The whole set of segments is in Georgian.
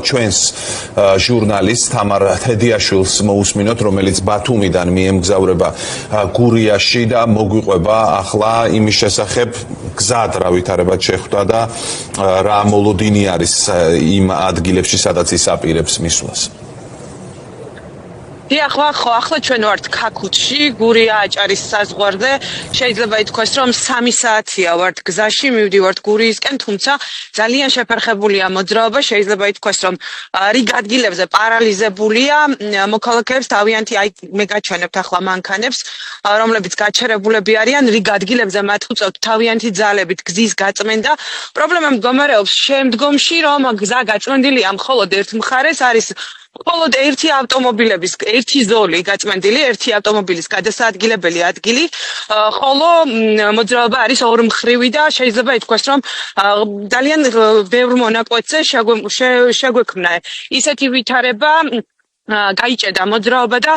ჩვენს ჟურნალისტ თამარ თედიაშვილს მოусმინოთ, რომელიც ბათუმიდან მიემგზავრება გურიაში და მოგვიყვება ახლა იმის შესახებ გზად რა ვითარებად შეხვდა და რა მოლოდინი არის იმ ადგილებში, სადაც ის აპირებს მისვლას. ახლა ჩვენ ვართ ქაქუთში, გურია აჭარის საზღვარზე. შეიძლება ითქვას, რომ 3 საათია ვართ გზაში, მივდივართ გურიისკენ, თუმცა ძალიან შეფერხებულია მოძრაობა. შეიძლება ითქვას, რომ რიგ ადგილებზე პარალიზებულია. მოქალაქეებს თავიანთი, მე გაჩვენებთ ახლა მანქანებს, რომლებიც გაჩერებულები არიან, რიგ ადგილებზე მათ უწევთ თავიანთი ძალებით გზის გაწმენდა. პრობლემა მდგომარეობს შემდგომში, რომ გზა გაწმენდილია მხოლოდ ერთ მხარეს, არის მხოლოდ ერთი ავტომობილების ერთი ზოლი გაწმენდილი, ერთი ავტომობილის გადასაადგილებელი ადგილი, ხოლო მოძრაობა არის ორმხრივი და შეიძლება ითქვას, რომ ძალიან ბევრ მონაკვეთზე შეგვექმნა ისეთი ვითარება, გაიჭედა მოძრაობა და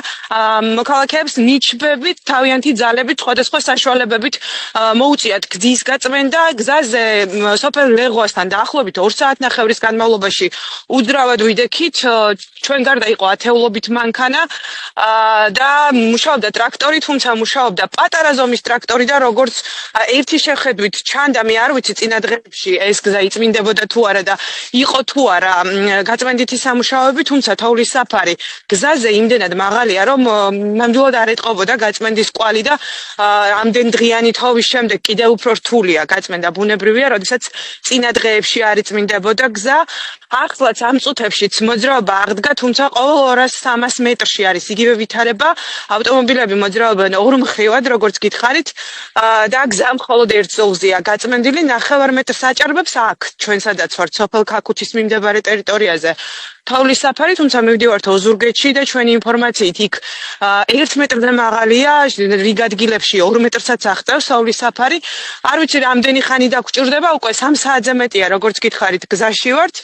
მოქალაქეებს ნიჩბებით, თავიანთი ძალებით, სხვადასხვა საშუალებებით მოუწიათ გზის გაწმენდა. გზაზე სოფელ ლეღვასთან დაახლოებით 2 საათნახევრის განმავლობაში უძრავად ვიდექით. ჩვენ გარდა იყო ათეულობით მანქანა და მუშაობდა ტრაქტორი, თუმცა მუშაობდა პატარა ზომის ტრაქტორი და როგორც ერთი შეხედვით ჩანდა, მე არ ვიცი წინა დღეებში ეს გზა იწმინდებოდა თუ არა და იყო თუ არა გაწმენდითი სამუშაოები, თუმცა თოვლის საფარი გზაზე იმდენად მაღალია, რომ ნამდვილად არ ეტყობოდა გაწმენდის კვალი და ამდენ დღიანი თოვის შემდეგ კიდევ უფრო რთულია გაწმენდა. ბუნებრივია, როდესაც წინა დღეებში არ იწმინდებოდა გზა. ახლაც ამ წუთებშიც მოძრაობა აღდგა, თუმცა ყოველ 200-300 მეტრში არის იგივე ვითარება. ავტომობილები მოძრაობენ ორმხრივად, როგორც გითხარით, და გზა მხოლოდ ერთ ზოლზეა გაწმენდილი. 9 მეტრს აჭარბებს აქ, ჩვენ სადაც ვართ, სოფელ ქაქუთის მიმდებარე ტერიტორიაზე. თოვლის საფარი, თუმცა მივდივართ ოზურგეთში და ჩვენი ინფორმაციით იქ 1 მეტრზე მაღალია, რიგ ადგილებში 2 მეტრსაც აღწევს თოვლის საფარი. არ ვიცი რამდენი ხანი დაგჭირდება, უკვე 3 საათზე მეტია, როგორც გითხარით, გზაში ვართ.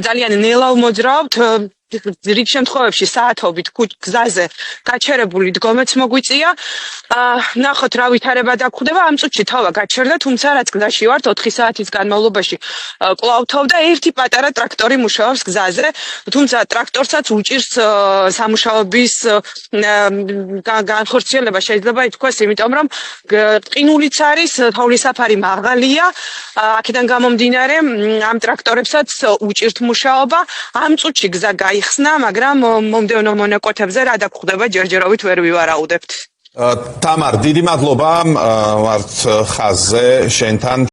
ძალიან ნელა მოძრაობთ. რიგ შემთხვევებში საათობით გზაზე გაჩერებული დგომაც მოგვიწია. ნახოთ რა ვითარება დაგხვდება. ამ წუთში თოვა გაჩერდა, თუმცა რაც გზაში ვართ 4 საათის განმავლობაში კვლავ თოვდა. ერთი პატარა ტრაქტორი მუშაობს გზაზე, თუმცა ტრაქტორსაც უჭირს სამუშაოების განხორციელება, შეიძლება ითქვას, იმიტომ რომ ყინულიც არის, თოვლის საფარი მაღალია. აქედან გამომდინარე, ამ ტრაქტორებსაც უჭირთ მუშაობა. ამ წუთში გზა იხსნა, მაგრამ მომდევნო მონაკვეთებზე რა დაგხვდება, ჯერჯერობით ვერ ვივარაუდებთ. თამარ, დიდი მადლობა, ვართ ხაზზე შენთან.